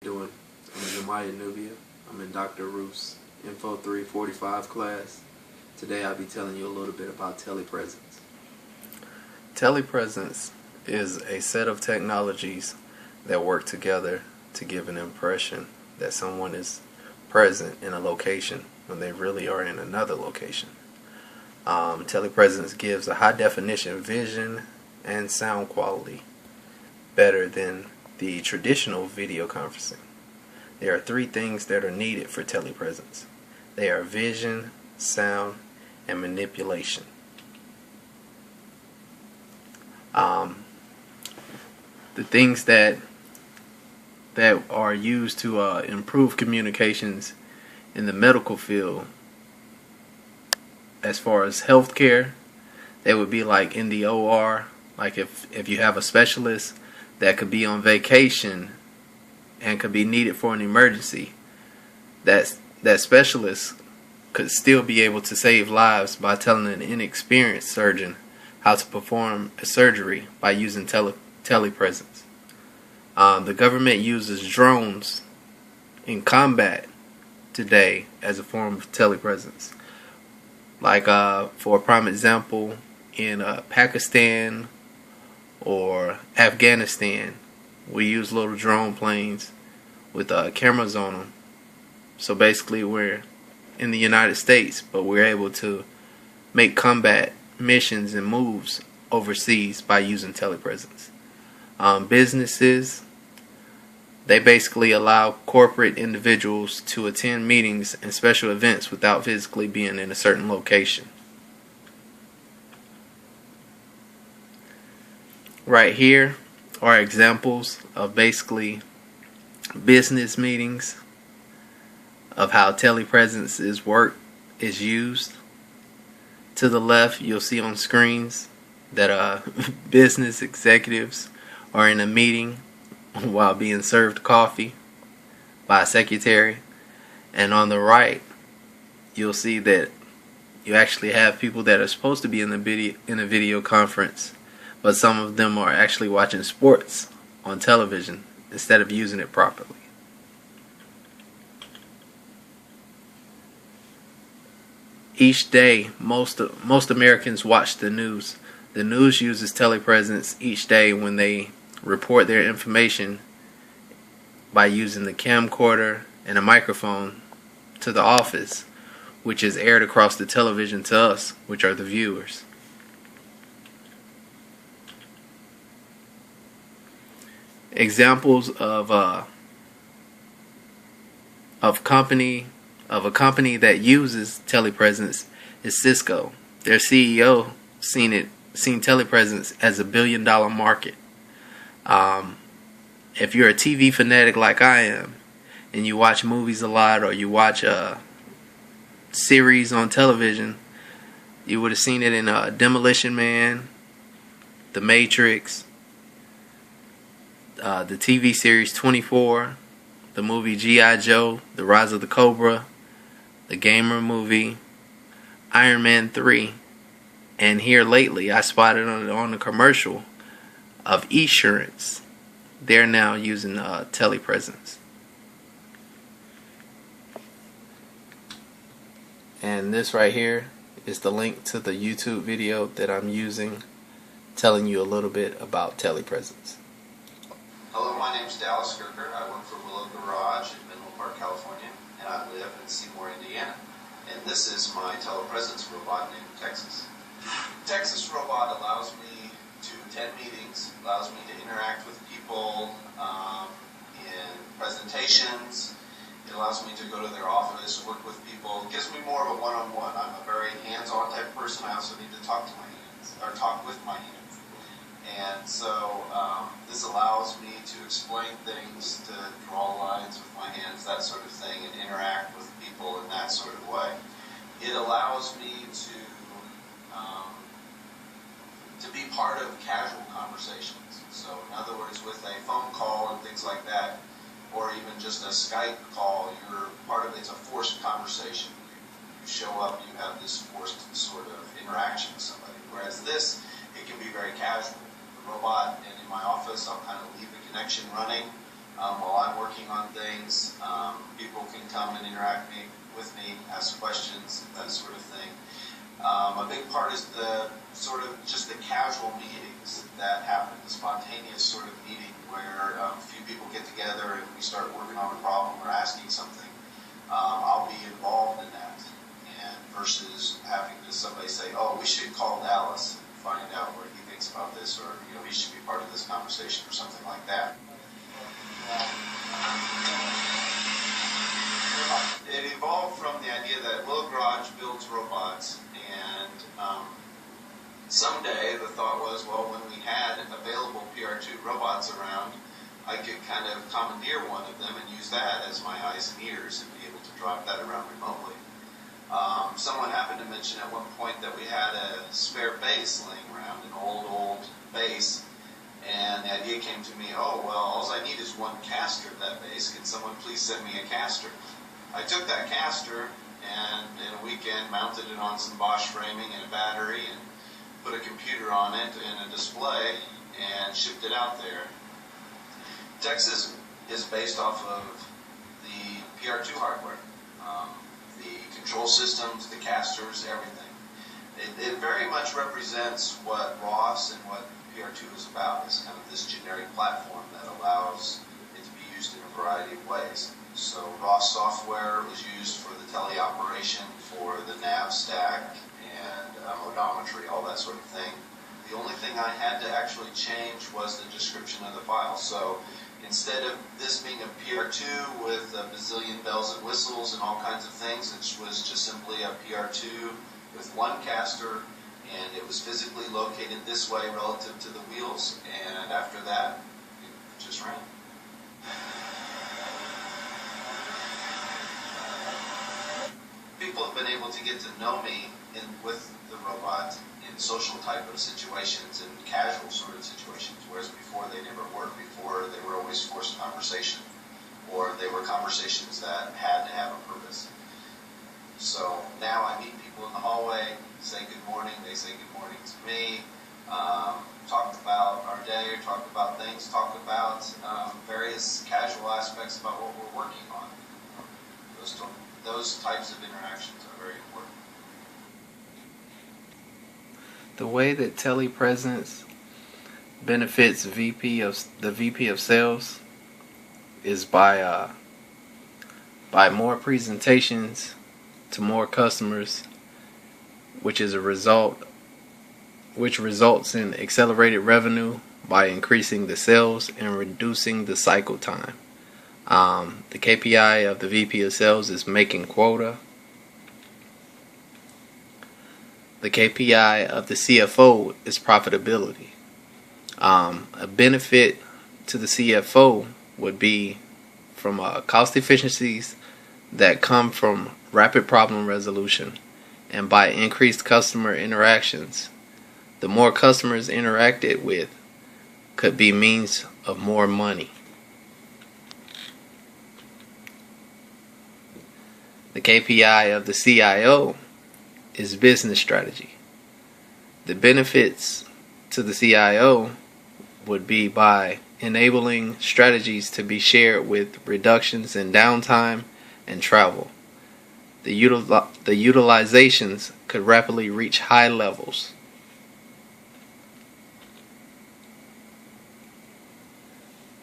Doing? I'm Jamia. I'm in Dr. Ruth's Info 345 class. Today I'll be telling you a little bit about telepresence. Telepresence is a set of technologies that work together to give an impression that someone is present in a location when they really are in another location. Telepresence gives a high definition vision and sound quality, better than the traditional video conferencing. There are three things that are needed for telepresence. They are vision, sound, and manipulation. The things that are used to improve communications in the medical field, as far as healthcare, they would be like in the OR. Like if you have a specialist that could be on vacation and could be needed for an emergency, that specialist could still be able to save lives by telling an inexperienced surgeon how to perform a surgery by using telepresence. The government uses drones in combat today as a form of telepresence. Like for a prime example, in Pakistan or Afghanistan, we use little drone planes with cameras on them. So basically we're in the United States, but we're able to make combat missions and moves overseas by using telepresence. Businesses, they basically allow corporate individuals to attend meetings and special events without physically being in a certain location. Right here are examples of basically business meetings, of how telepresence is used. To the left, you'll see on screens that business executives are in a meeting while being served coffee by a secretary. And on the right, you'll see that you actually have people that are supposed to be in a video conference, but some of them are actually watching sports on television instead of using it properly. Each day, most Americans watch the news. The news uses telepresence each day when they report their information by using the camcorder and a microphone to the office, which is aired across the television to us, which are the viewers. Examples of a company that uses telepresence is Cisco. Their CEO seen telepresence as $1 billion market. If you're a TV fanatic like I am, and you watch movies a lot, or you watch series on television, you would have seen it in Demolition Man, The Matrix, the TV series 24, the movie G.I. Joe, The Rise of the Cobra, the Gamer movie, Iron Man 3, and here lately I spotted on a commercial of Esurance. They're now using telepresence. And this right here is the link to the YouTube video that I'm using, telling you a little bit about telepresence. Hello, my name is Dallas Kirker. I work for Willow Garage in Menlo Park, California, and I live in Seymour, Indiana. And this is my telepresence robot named Texas. Texas robot allows me to attend meetings, allows me to interact with people in presentations. It allows me to go to their office, work with people. It gives me more of a one-on-one. I'm a very hands-on type person. I also need to talk to my hands, or talk with my hands. And so this allows me to explain things, to draw lines with my hands, that sort of thing, and interact with people in that sort of way. It allows me to be part of casual conversations. So in other words, with a phone call and things like that, or even just a Skype call, you're part of it's a forced conversation. You show up, you have this forced sort of interaction with somebody. Whereas this, it can be very casual. The robot, and in my office, I'll kind of leave the connection running while I'm working working on things. People can come and interact with me, ask questions, that sort of thing. A big part is the sort of just the casual meetings that happen, the spontaneous sort of meeting where a few people get together and we start working on a problem or asking something. I'll be involved in that, and versus having somebody say, "Oh, we should call Dallas and find out what he thinks about this," or he should be part of this conversation, or something like that. It evolved from the idea that Willow Garage builds robots, and someday the thought was, well, when we had available PR2 robots around, I could kind of commandeer one of them and use that as my eyes and ears and be able to drive that around remotely. Someone happened to mention at one point that we had a spare base laying around, an old base, and the idea came to me, oh, well, all I need is one caster of that base. Can someone please send me a caster? I took that caster and in a weekend mounted it on some Bosch framing and a battery and put a computer on it and a display and shipped it out there. Texas is based off of the PR2 hardware, the control systems, the casters, everything. It very much represents what ROS and what PR2 is about. It's kind of this generic platform that allows it to be used in a variety of ways. So ROS software is used for the teleoperation, for the nav stack, and odometry, all that sort of thing. The only thing I had to actually change was the description of the file. So instead of this being a PR2 with a bazillion bells and whistles and all kinds of things, it was just simply a PR2 with one caster, and it was physically located this way relative to the wheels, and after that, it just ran. People have been able to get to know me with the robot in social type of situations and casual sort of situations, whereas before they never were. Before they were always forced conversation, or they were conversations that had to have a purpose. So now I meet people in the hallway, say good morning, they say good morning to me, talk about our day, talk about things, talk about various casual aspects about what we're working on. Those types of interactions are very important. The way that Telepresence benefits the VP of sales is by more presentations to more customers, which results in accelerated revenue by increasing the sales and reducing the cycle time. The KPI of the VP of sales is making quota. The KPI of the CFO is profitability. A benefit to the CFO would be from cost efficiencies that come from rapid problem resolution and by increased customer interactions. The more customers interacted with could be means of more money. The KPI of the CIO is business strategy. The benefits to the CIO would be by enabling strategies to be shared with reductions in downtime and travel. The utilizations could rapidly reach high levels.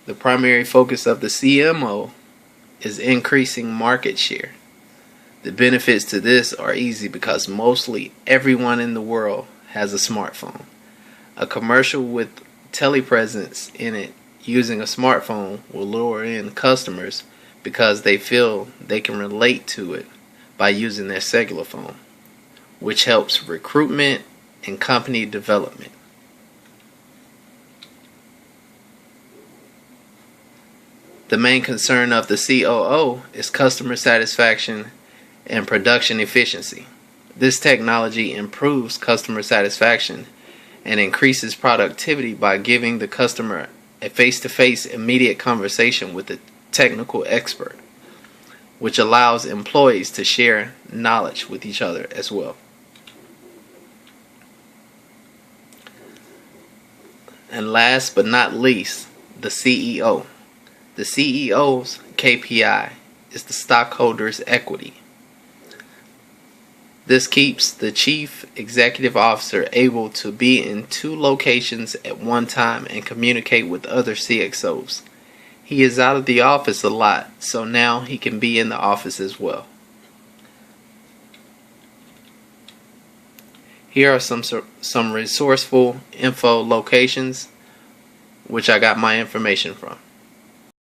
The primary focus of the CMO is increasing market share. The benefits to this are easy because mostly everyone in the world has a smartphone. A commercial with Telepresence in it using a smartphone will lure in customers because they feel they can relate to it by using their cellular phone, which helps recruitment and company development. The main concern of the COO is customer satisfaction and production efficiency. This technology improves customer satisfaction and increases productivity by giving the customer a face-to-face immediate conversation with a technical expert, which allows employees to share knowledge with each other as well. And last but not least, the CEO. The CEO's KPI is the stockholders' equity. This keeps the chief executive officer able to be in 2 locations at one time and communicate with other CXOs. He is out of the office a lot, so now he can be in the office as well. Here are some resourceful info locations which I got my information from.